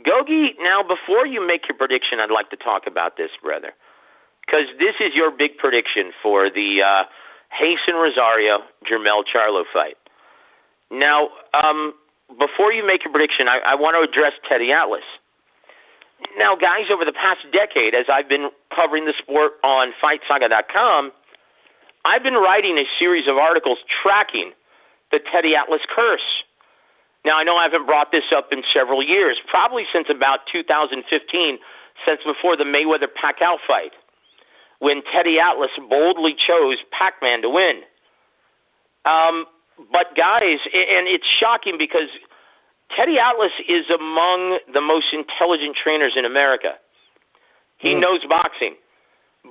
Gogue, now before you make your prediction, I'd like to talk about this, brother, because this is your big prediction for the Jason Rosario Jermell Charlo fight. Now, before you make your prediction, I want to address Teddy Atlas. Now, guys, over the past decade, as I've been covering the sport on FightSaga.com, I've been writing a series of articles tracking the Teddy Atlas curse. Now, I know I haven't brought this up in several years, probably since about 2015, since before the Mayweather-Pacquiao fight, when Teddy Atlas boldly chose Pac-Man to win. But, guys, and it's shocking because Teddy Atlas is among the most intelligent trainers in America. He knows boxing.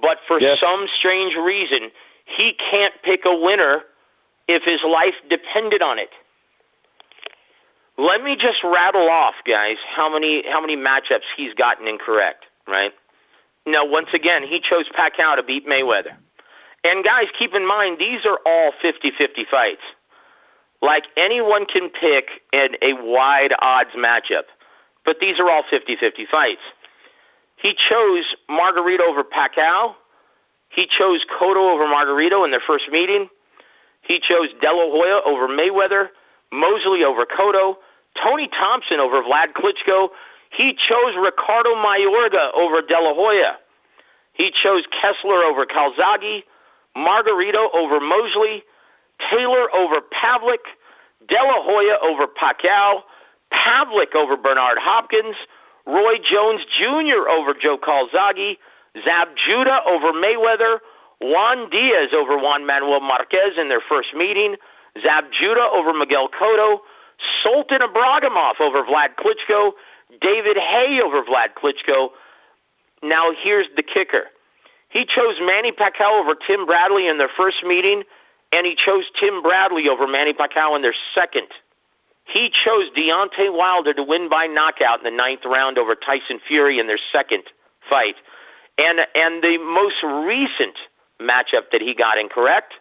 But for some strange reason, he can't pick a winner if his life depended on it. Let me just rattle off, guys, how many matchups he's gotten incorrect, right? Now, once again, he chose Pacquiao to beat Mayweather. And, guys, keep in mind, these are all 50-50 fights. Like, anyone can pick a wide odds matchup, but these are all 50-50 fights. He chose Margarito over Pacquiao. He chose Cotto over Margarito in their first meeting. He chose De La Hoya over Mayweather, Mosley over Cotto, Tony Thompson over Vlad Klitschko. He chose Ricardo Mayorga over De La Hoya. He chose Kessler over Calzaghe, Margarito over Mosley, Taylor over Pavlik, De La Hoya over Pacquiao, Pavlik over Bernard Hopkins, Roy Jones Jr. over Joe Calzaghe, Zab Judah over Mayweather, Juan Diaz over Juan Manuel Marquez in their first meeting, Zab Judah over Miguel Cotto, Sultan Ibragimov over Vlad Klitschko, David Haye over Vlad Klitschko. Now here's the kicker. He chose Manny Pacquiao over Tim Bradley in their first meeting, and he chose Tim Bradley over Manny Pacquiao in their second. He chose Deontay Wilder to win by knockout in the 9th round over Tyson Fury in their second fight. And the most recent matchup that he got incorrect,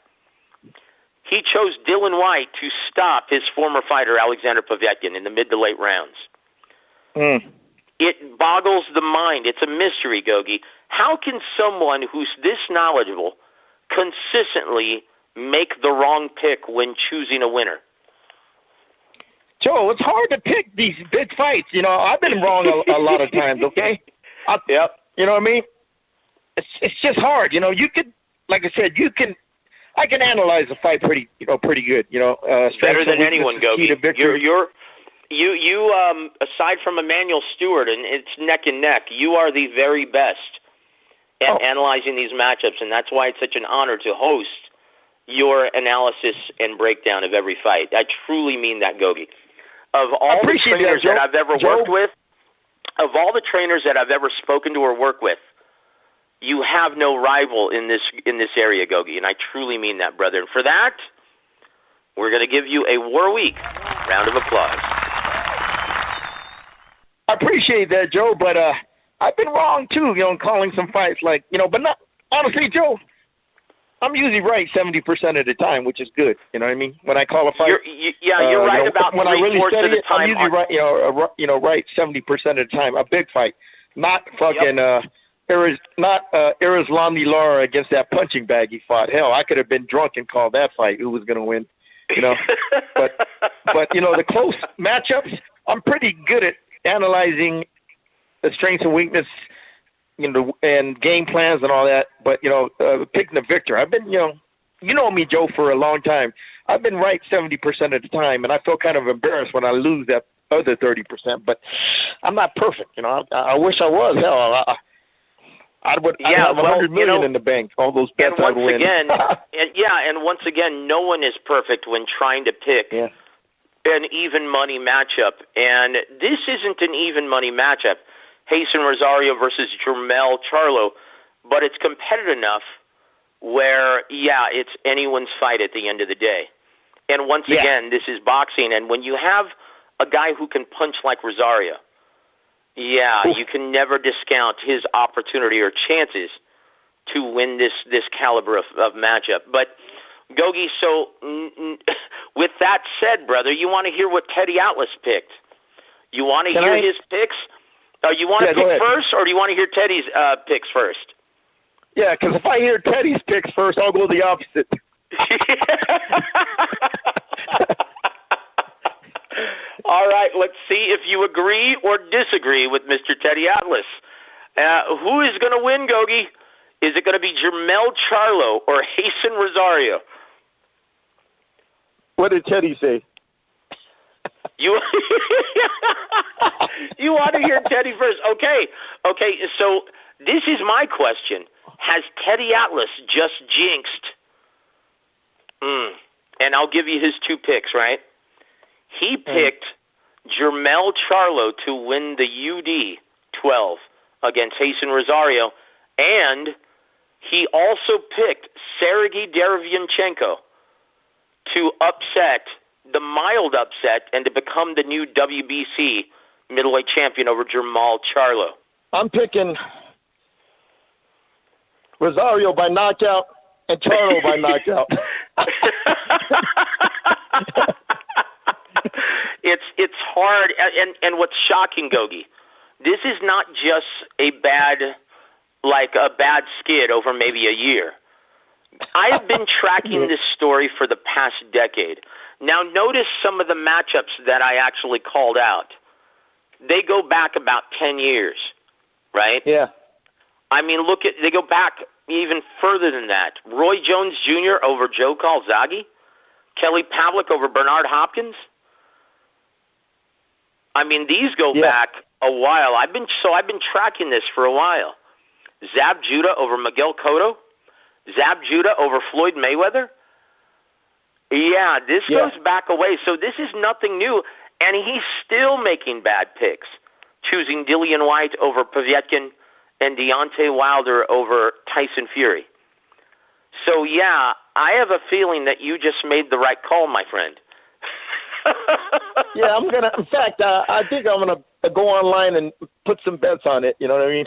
he chose Dylan White to stop his former fighter Alexander Povetkin in the mid to late rounds. It boggles the mind. It's a mystery, Gogue. How can someone who's this knowledgeable consistently make the wrong pick when choosing a winner? Joe, it's hard to pick these big fights. You know, I've been wrong a lot of times, okay? Yep. You know what I mean? It's just hard. You know, you could, like I said, I can analyze a fight pretty good. You know, better than anyone, Gogue. You aside from Emmanuel Stewart, and it's neck and neck, you are the very best at analyzing these matchups, and that's why it's such an honor to host your analysis and breakdown of every fight. I truly mean that, Gogue. Of all the trainers that I've ever worked with, of all the trainers that I've ever spoken to or worked with, you have no rival in this area, Gogue, and I truly mean that, brother. And for that, we're going to give you a War Week round of applause. I appreciate that, Joe, but I've been wrong too, you know, in calling some fights like, you know, but not honestly, Joe. I'm usually right 70% of the time, which is good. You know what I mean? When I call a fight, you're right about when I really study of the it, time. I'm usually right, right 70% of the time. A big fight, not fucking Erislandy Lara against that punching bag he fought. Hell, I could have been drunk and called that fight. Who was going to win? You know, but you know the close matchups. I'm pretty good at analyzing the strengths and weakness, you know, and game plans and all that. But you know, picking the victor. I've been, you know me, Joe, for a long time. I've been right 70% of the time, and I feel kind of embarrassed when I lose that other 30%. But I'm not perfect. You know, I wish I was. Hell, I'd have $100 million in the bank. All those bets I'd win. And once again, no one is perfect when trying to pick an even money matchup. And this isn't an even money matchup, Jason Rosario versus Jermell Charlo, but it's competitive enough where, it's anyone's fight at the end of the day. And once again, this is boxing, and when you have a guy who can punch like Rosario, you can never discount his opportunity or chances to win this caliber of matchup. But, Gogue, so with that said, brother, you want to hear what Teddy Atlas picked. You want to hear his picks? You want to pick first, or do you want to hear Teddy's picks first? Yeah, because if I hear Teddy's picks first, I'll go the opposite. All right, let's see if you agree or disagree with Mr. Teddy Atlas. Who is going to win, Gogie? Is it going to be Jermell Charlo or Jason Rosario? What did Teddy say? You want to hear Teddy first? Okay, so this is my question. Has Teddy Atlas just jinxed? And I'll give you his two picks, right? He picked Jermell Charlo to win the UD 12 against Jason Rosario, and he also picked Sergiy Derevyanchenko to upset, the mild upset, and to become the new WBC middleweight champion over Jermell Charlo. I'm picking Rosario by knockout and Charlo by knockout. It's hard, and what's shocking, Gogie, this is not just a bad skid over maybe a year. I have been tracking this story for the past decade. Now, notice some of the matchups that I actually called out. They go back about 10 years, right? Yeah. I mean, they go back even further than that. Roy Jones Jr. over Joe Calzaghe, Kelly Pavlik over Bernard Hopkins. I mean, these go back a while. I've been tracking this for a while. Zab Judah over Miguel Cotto, Zab Judah over Floyd Mayweather. Yeah, this goes back a way. So this is nothing new, and he's still making bad picks, choosing Dillian White over Povetkin and Deontay Wilder over Tyson Fury. So, yeah, I have a feeling that you just made the right call, my friend. Yeah, in fact, I think I'm going to go online and put some bets on it, you know what I mean?